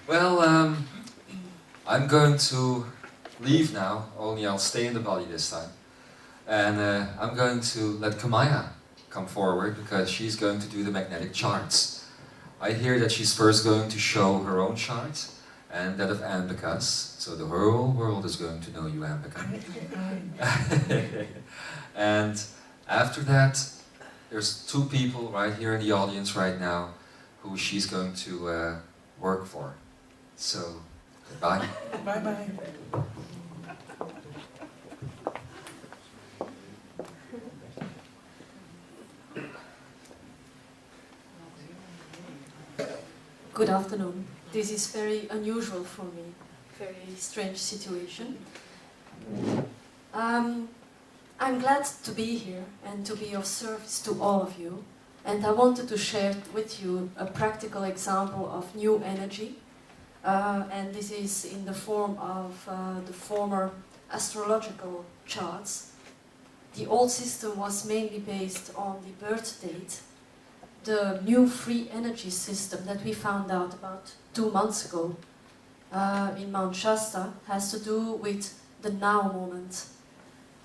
Well, I'm going to leave now, only I'll stay in the body this time. And I'm going to let Komaya come forward because she's going to do the magnetic charts. I hear that she's first going to show her own chart and that of Ambika's. So the whole world is going to know you, Ambika. And after that, there's two people right here in the audience right now who she's going to work for. So, goodbye. Bye-bye. Good afternoon. This is very unusual for me, very strange situation. I'm glad to be here and to be of service to all of you. And I wanted to share with you a practical example of new energy. And this is in the form of the former astrological charts. The old system was mainly based on the birth date. The new free energy system that we found out about 2 months ago in Mount Shasta has to do with the now moment.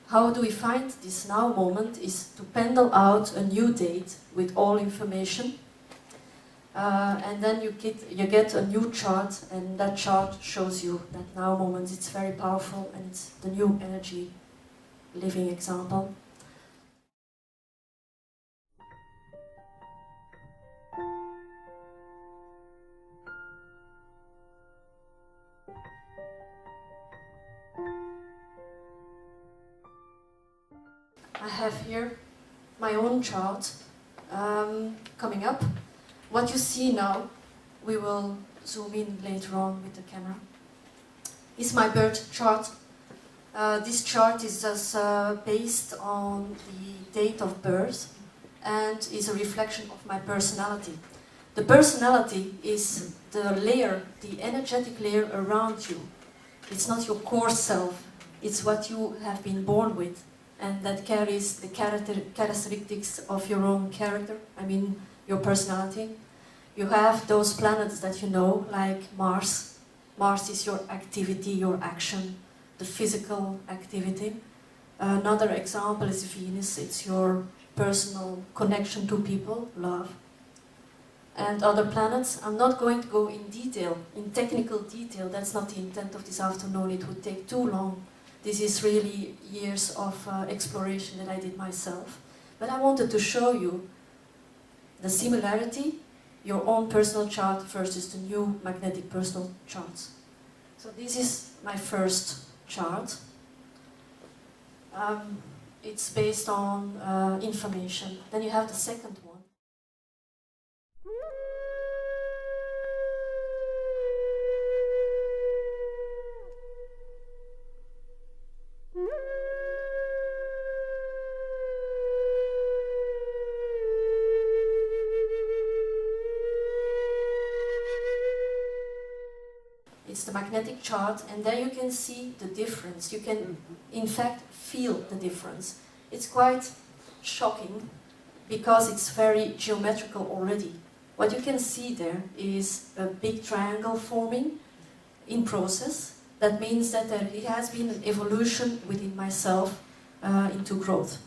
How do we find this now moment is to pendle out a new date with all information, and then you get a new chart, and that chart shows you that now moment. It's very powerful, and it's the new energy living example. I have here my own chart coming up. What you see now, we will zoom in later on with the camera, is my birth chart. This chart is just based on the date of birth and is a reflection of my personality. The personality is the layer, the energetic layer around you. It's not your core self, it's what you have been born with. And that carries the characteristics of your own character, I mean your personality. You have those planets that you know, like Mars. Mars is your activity, your action, the physical activity. Another example is Venus, it's your personal connection to people, love. And other planets, I'm not going to go in detail, in technical detail, that's not the intent of this afternoon, it would take too long. This is really years of exploration that I did myself. But I wanted to show you the similarity, your own personal chart versus the new magnetic personal charts. So this is my first chart. It's based on information. Then you have the second one. It's the magnetic chart, and there you can see the difference. You can, in fact, feel the difference. It's quite shocking because it's very geometrical already. What you can see there is a big triangle forming in process. That means that there has been an evolution within myself into growth.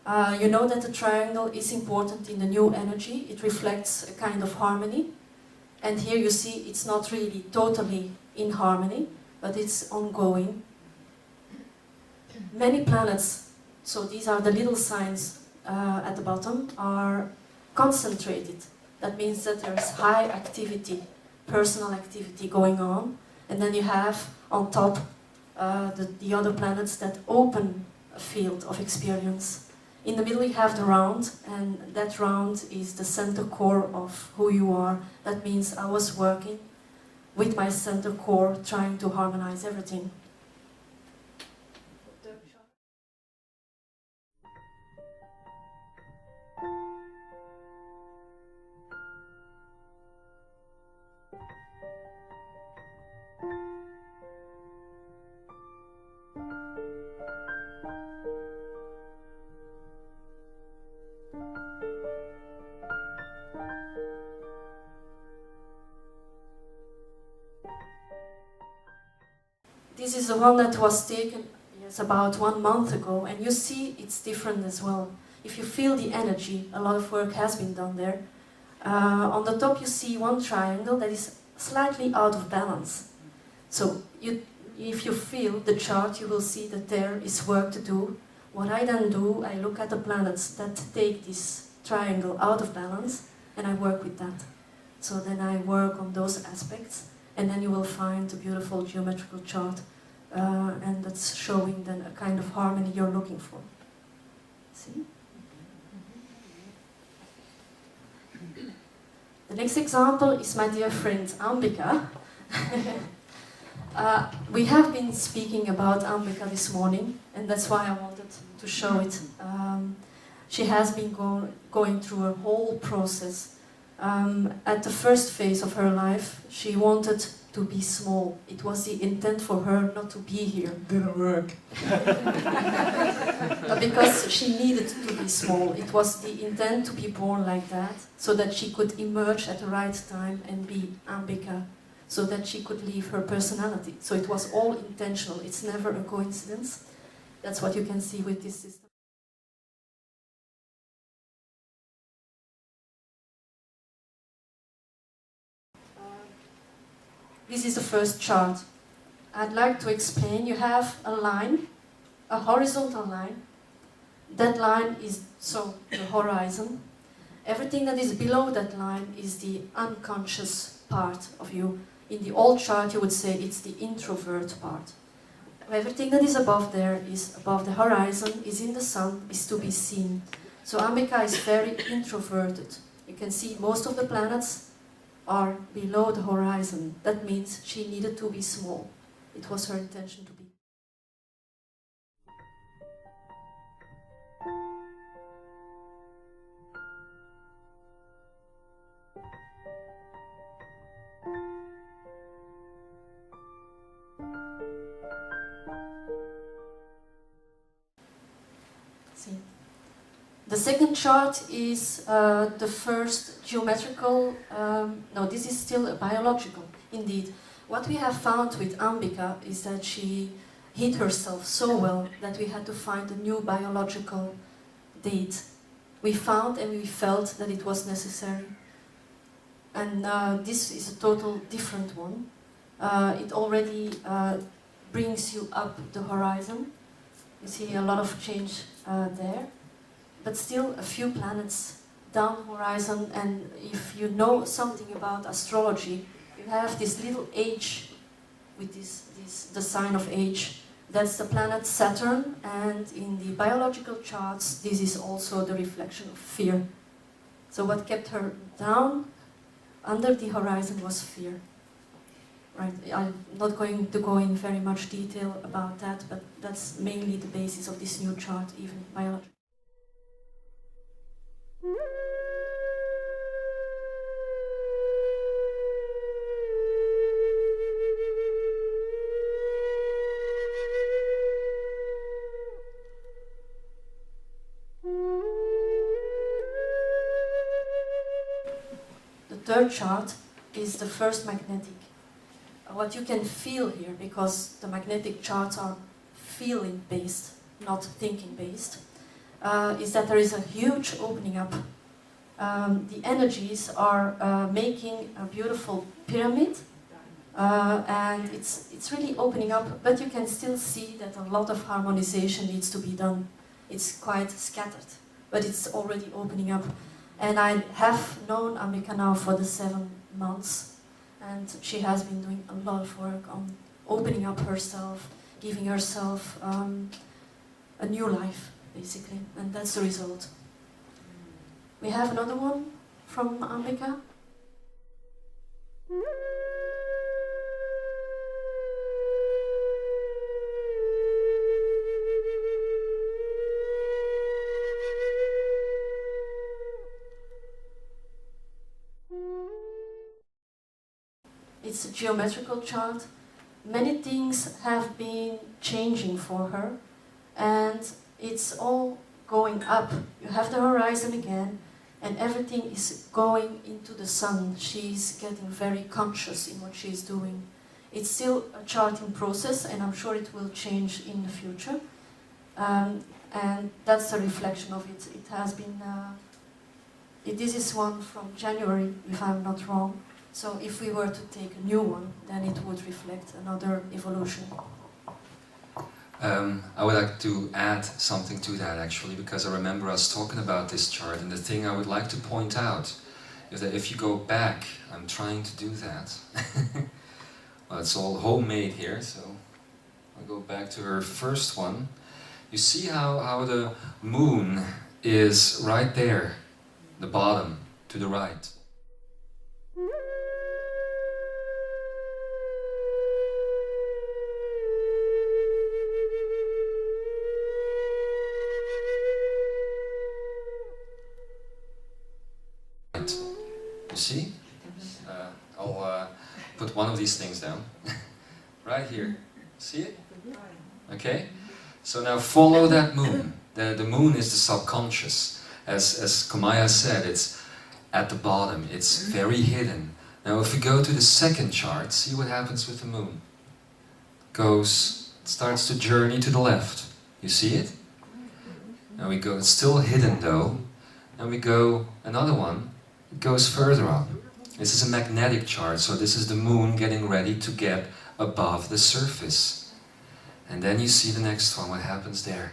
You know that the triangle is important in the new energy. It reflects a kind of harmony. And here you see it's not really totally in harmony, but it's ongoing. Many planets, so these are the little signs at the bottom, are concentrated. That means that there's high activity, personal activity going on. And then you have on top the other planets that open a field of experience. In the middle you have the round, and that round is the center core of who you are. That means I was working with my center core, trying to harmonize everything. This is the one that was taken about 1 month ago, and you see it's different as well. If you feel the energy, a lot of work has been done there. On the top you see one triangle that is slightly out of balance. So if you feel the chart, you will see that there is work to do. What I then do, I look at the planets that take this triangle out of balance, and I work with that. So then I work on those aspects, and then you will find a beautiful geometrical chart, and that's showing then a kind of harmony you're looking for. See? The next example is my dear friend Ambika. We have been speaking about Ambika this morning, and that's why I wanted to show it. She has been going through a whole process. At the first phase of her life, she wanted to be small. It was the intent for her not to be here. Didn't work. Because she needed to be small. It was the intent to be born like that, so that she could emerge at the right time and be Ambika, so that she could leave her personality. So it was all intentional. It's never a coincidence. That's what you can see with this system. This is the first chart. I'd like to explain. You have a line, a horizontal line. That line is the horizon. Everything that is below that line is the unconscious part of you. In the old chart, you would say it's the introvert part. Everything that is above there, is above the horizon, is in the sun, is to be seen. So Ambika is very introverted. You can see most of the planets are below the horizon. That means she needed to be small. It was her intention to be. See. The second chart is the first geometrical, no, this is still a biological, indeed. What we have found with Ambika is that she hid herself so well that we had to find a new biological date. We found and we felt that it was necessary. And this is a total different one. It already brings you up the horizon. You see a lot of change there. But still a few planets down the horizon, and if you know something about astrology, you have this little H with the sign of H. That's the planet Saturn, and in the biological charts, this is also the reflection of fear. So what kept her down under the horizon was fear. Right? I'm not going to go in very much detail about that, but that's mainly the basis of this new chart, even biological. The third chart is the first magnetic. What you can feel here, because the magnetic charts are feeling based, not thinking based, is that there is a huge opening up. The energies are making a beautiful pyramid, and it's really opening up, but you can still see that a lot of harmonization needs to be done. It's quite scattered, but it's already opening up. And I have known Ambika now for the 7 months, and she has been doing a lot of work on opening up herself, giving herself a new life, basically, and that's the result. We have another one from Ambika. It's a geometrical chart. Many things have been changing for her, and it's all going up. You have the horizon again, and everything is going into the sun. She's getting very conscious in what she's doing. It's still a charting process, and I'm sure it will change in the future. And that's a reflection of it. It has been, this is one from January, if I'm not wrong. So if we were to take a new one, then it would reflect another evolution. I would like to add something to that actually, because I remember us talking about this chart, and the thing I would like to point out is that if you go back, I'm trying to do that. Well, it's all homemade here, so I'll go back to her first one. You see how the moon is right there, the bottom, to the right. You see? I'll put one of these things down. Right here. See it? Okay? So now follow that moon. The moon is the subconscious. As Komaya said, it's at the bottom. It's very hidden. Now if we go to the second chart, see what happens with the moon. Starts to journey to the left. You see it? Now we go, it's still hidden though. And we go, another one, it goes further up. This is a magnetic chart, so this is the moon getting ready to get above the surface. And then you see the next one, what happens there.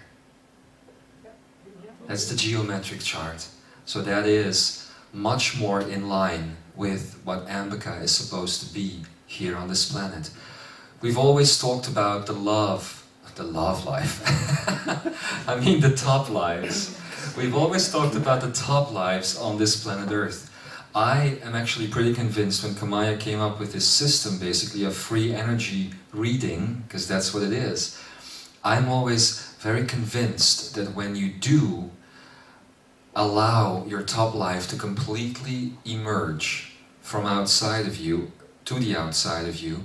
That's the geometric chart. So that is much more in line with what Ambika is supposed to be here on this planet. We've always talked about the love life. I mean the top lives. We've always talked about the top lives on this planet Earth. I am actually pretty convinced when Komaya came up with this system, basically of free energy reading, because that's what it is. I'm always very convinced that when you do allow your top life to completely emerge from outside of you to the outside of you,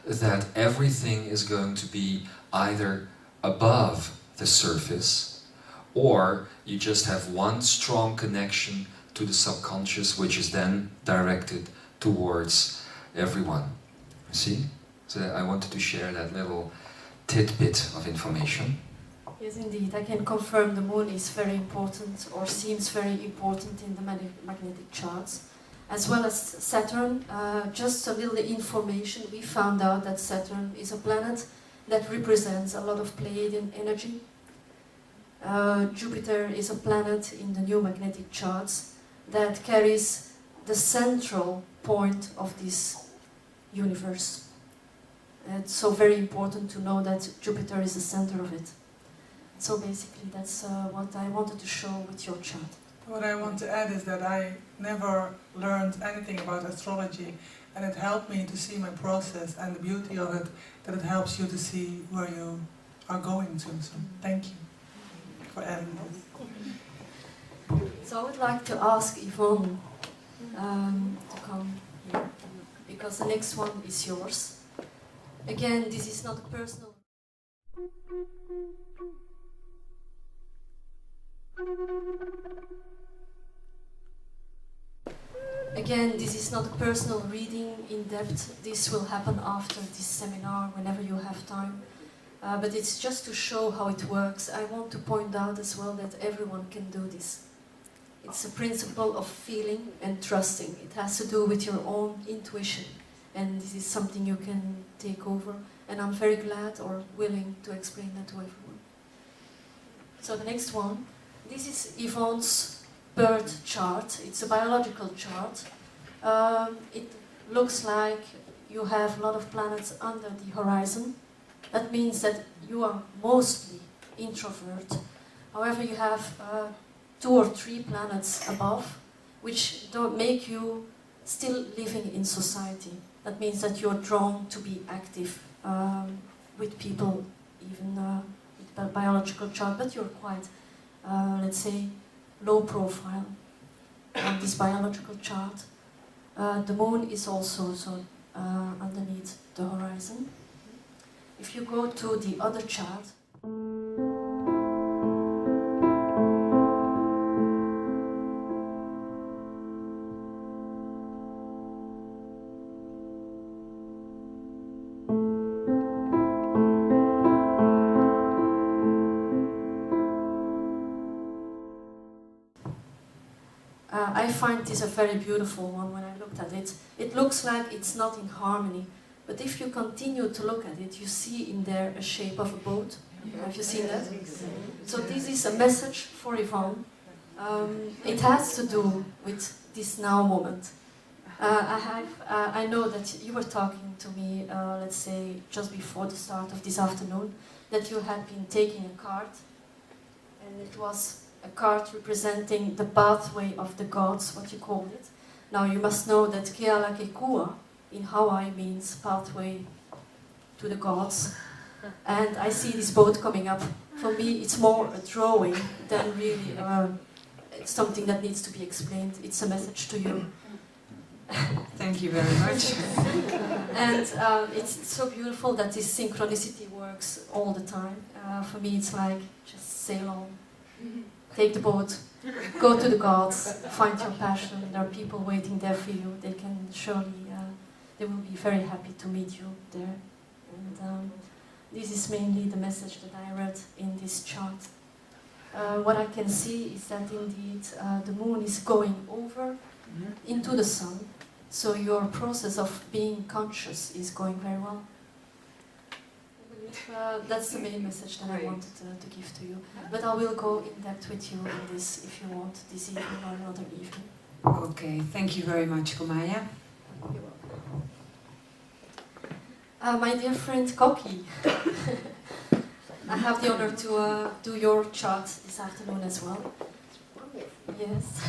that everything is going to be either above the surface, or you just have one strong connection to the subconscious, which is then directed towards everyone. See? So I wanted to share that little tidbit of information. Yes, indeed. I can confirm the moon is very important, or seems very important in the magnetic charts, as well as Saturn. Just a little information, we found out that Saturn is a planet that represents a lot of Pleiadian energy. Jupiter is a planet in the new magnetic charts that carries the central point of this universe. It's so very important to know that Jupiter is the center of it. So basically that's what I wanted to show with your chart. What I want to add is that I never learned anything about astrology, and it helped me to see my process and the beauty of it, that it helps you to see where you are going to. So thank you for adding this. So I would like to ask Yvonne to come here, because the next one is yours. Again, this is not a personal... Again, this is not a personal reading in depth. This will happen after this seminar, whenever you have time. But it's just to show how it works. I want to point out as well that everyone can do this. It's a principle of feeling and trusting. It has to do with your own intuition. And this is something you can take over. And I'm very glad or willing to explain that to everyone. So the next one. This is Yvonne's birth chart. It's a biological chart. It looks like you have a lot of planets under the horizon. That means that you are mostly introvert. However, you have 2 or 3 planets above, which don't make you still living in society. That means that you're drawn to be active with people, even with the biological chart, but you're quite, let's say, low profile on this biological chart. The moon is also underneath the horizon. If you go to the other chart, I find this a very beautiful one when I looked at it. It looks like it's not in harmony, but if you continue to look at it, you see in there a shape of a boat. Have you seen that? So this is a message for Yvonne. It has to do with this now moment. I know that you were talking to me, let's say, just before the start of this afternoon, that you had been taking a card, and it was a card representing the pathway of the gods, what you called it. Now you must know that Keala Kekua in Hawaii means pathway to the gods, and I see this boat coming up. For me, it's more a drawing than really something that needs to be explained. It's a message to you. Thank you very much. And it's so beautiful that this synchronicity works all the time. For me, it's like, just sail on, take the boat, go to the gods, find your passion. There are people waiting there for you. They can surely, they will be very happy to meet you there. And this is mainly the message that I read in this chart. What I can see is that indeed the moon is going over into the sun, so your process of being conscious is going very well. I believe that's the main message that I wanted to give to you. But I will go in depth with you in this if you want, this evening or another evening. Okay, thank you very much, Komaya. You're welcome. My dear friend Koki, I have the honor to do your chart this afternoon as well. Yes.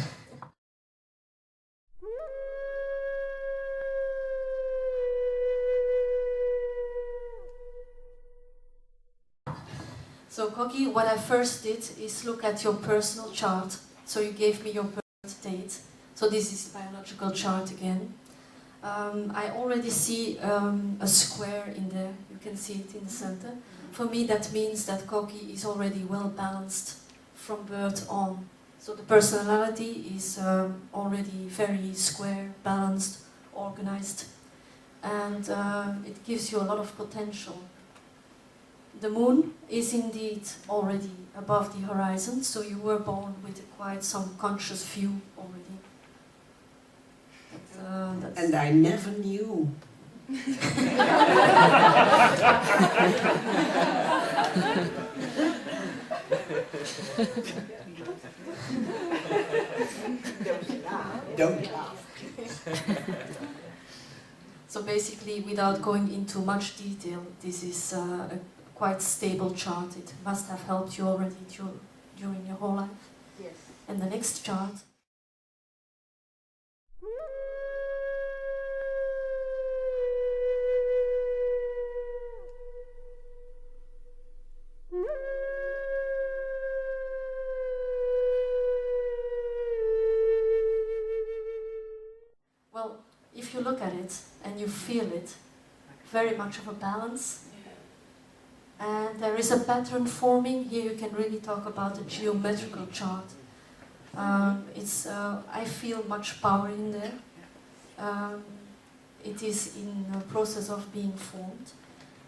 So Koki, what I first did is look at your personal chart. So you gave me your birth date. So this is biological chart again. I already see a square in there. You can see it in the center. For me, that means that Koki is already well balanced from birth on. So the personality is already very square, balanced, organized, and it gives you a lot of potential. The moon is indeed already above the horizon, so you were born with quite some conscious view already. And I never knew. Don't laugh, please. So basically, without going into much detail, this is a quite stable chart. It must have helped you already during your whole life. Yes. And the next chart. Well, if you look at it and you feel it, very much of a balance. And there is a pattern forming. Here you can really talk about a geometrical chart. I feel much power in there. It is in a process of being formed.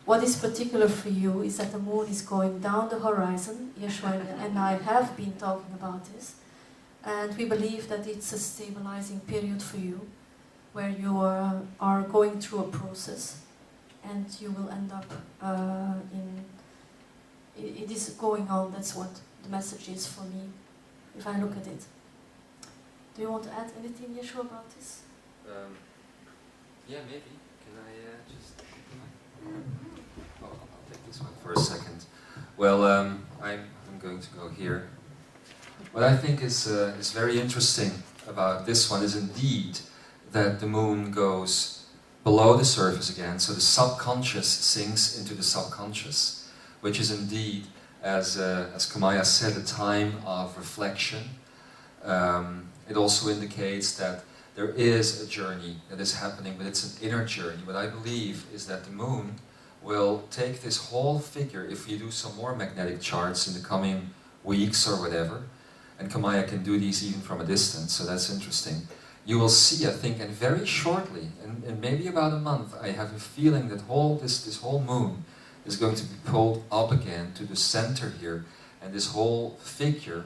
What is particular for you is that the moon is going down the horizon. Jeshua and I have been talking about this. And we believe that it's a stabilizing period for you, where you are going through a process. And you will end up it is going on. That's what the message is for me, if I look at it. Do you want to add anything, Jeshua, about this? Yeah, maybe. Can I just... Oh, I'll take this one for a second. Well, I'm going to go here. What I think is very interesting about this one is indeed that the moon goes below the surface again, so the subconscious sinks into the subconscious, which is indeed, as Komaya said, a time of reflection. It also indicates that there is a journey that is happening, but it's an inner journey. What I believe is that the moon will take this whole figure, if you do some more magnetic charts in the coming weeks or whatever, and Komaya can do these even from a distance, so that's interesting. You will see, I think, and very shortly, in maybe about a month, I have a feeling that this whole moon is going to be pulled up again to the center here, and this whole figure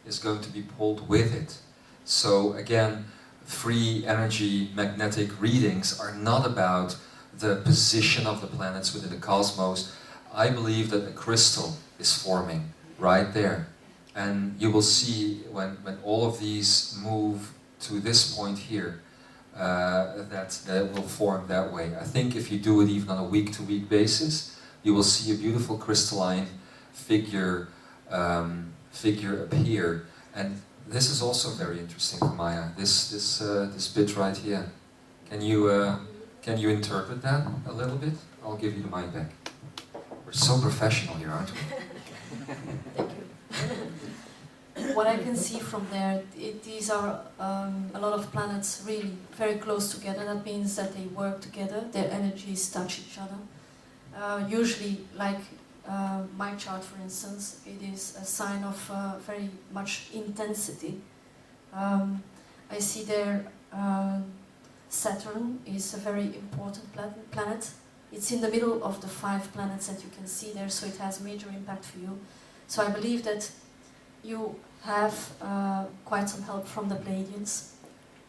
is going to be pulled with it. So again, free energy magnetic readings are not about the position of the planets within the cosmos. I believe that a crystal is forming right there. And you will see when all of these move to this point here, that it will form that way. I think if you do it even on a week-to-week basis, you will see a beautiful crystalline figure appear. And this is also very interesting, Komaya. This bit right here. Can you interpret that a little bit? I'll give you the mic back. We're so professional here, aren't we? Thank you. What I can see from there, these are a lot of planets really very close together. That means that they work together, their energies touch each other. Usually, like my chart for instance, it is a sign of very much intensity. I see there Saturn is a very important planet. It's in the middle of the 5 planets that you can see there, so it has major impact for you. So I believe that you have quite some help from the Pleiadians,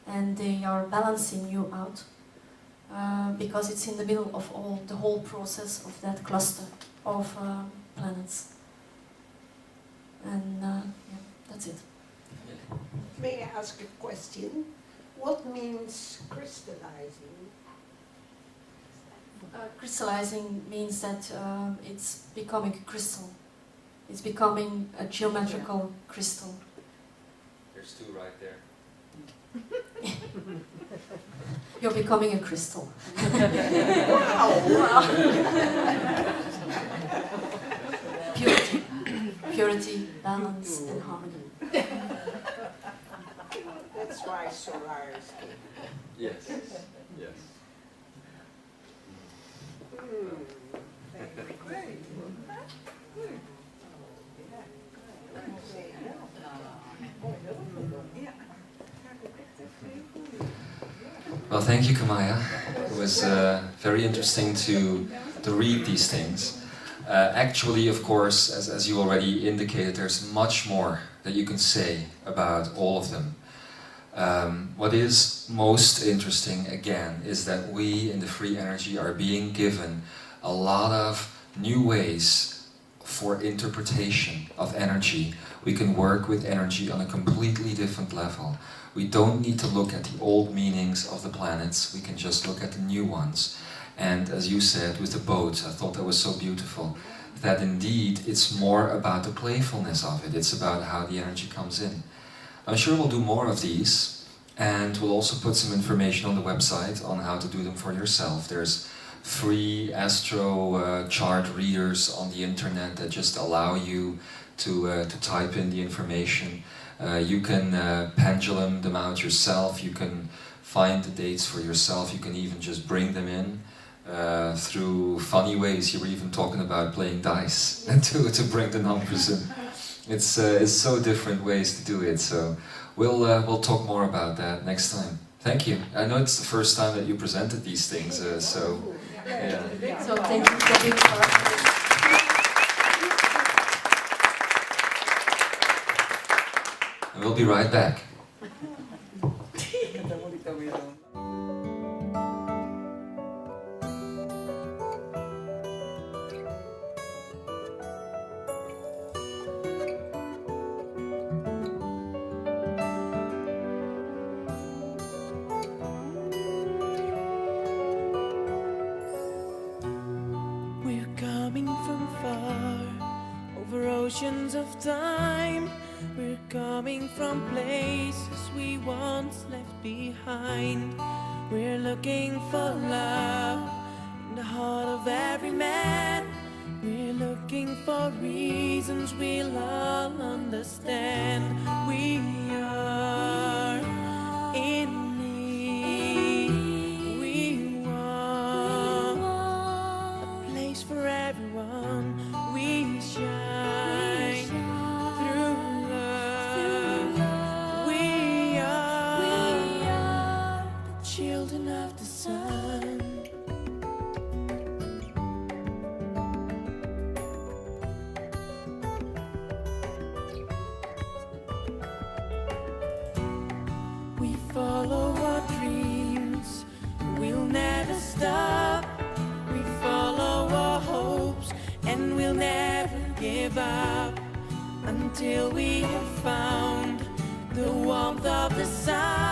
and they are balancing you out because it's in the middle of the whole process of that cluster of planets. And yeah, that's it. May I ask a question? What means crystallizing? Crystallizing means that it's becoming a crystal. It's becoming a geometrical crystal. There's 2 right there. You're becoming a crystal. Wow! Purity. Purity, balance, and harmony. That's why Solaris came. Yes. Yes. Very great. Well, thank you, Komaya. It was very interesting to read these things. Actually, of course, as you already indicated, there's much more that you can say about all of them. What is most interesting, again, is that we in the free energy are being given a lot of new ways for interpretation of energy. We can work with energy on a completely different level. We don't need to look at the old meanings of the planets, we can just look at the new ones. And as you said, with the boats, I thought that was so beautiful, that indeed it's more about the playfulness of it, it's about how the energy comes in. I'm sure we'll do more of these, and we'll also put some information on the website on how to do them for yourself. There's free astro chart readers on the internet that just allow you to type in the information. You can pendulum them out yourself, you can find the dates for yourself, you can even just bring them in through funny ways. You were even talking about playing dice to bring the numbers in. It's so different ways to do it, so we'll talk more about that next time. Thank you. I know it's the first time that you presented these things, so yeah. So thank you for being part of this. And we'll be right back. We're coming from far, over oceans of time. We're coming from places we once left behind. We're looking for love in the heart of every man. We're looking for reasons we'll all understand. We are in need. We want a place for everyone. We shine through love. We are the children of the sun. We follow our dreams, we'll never stop. We follow our hopes, and we'll never give up until we have found the warmth of the sun.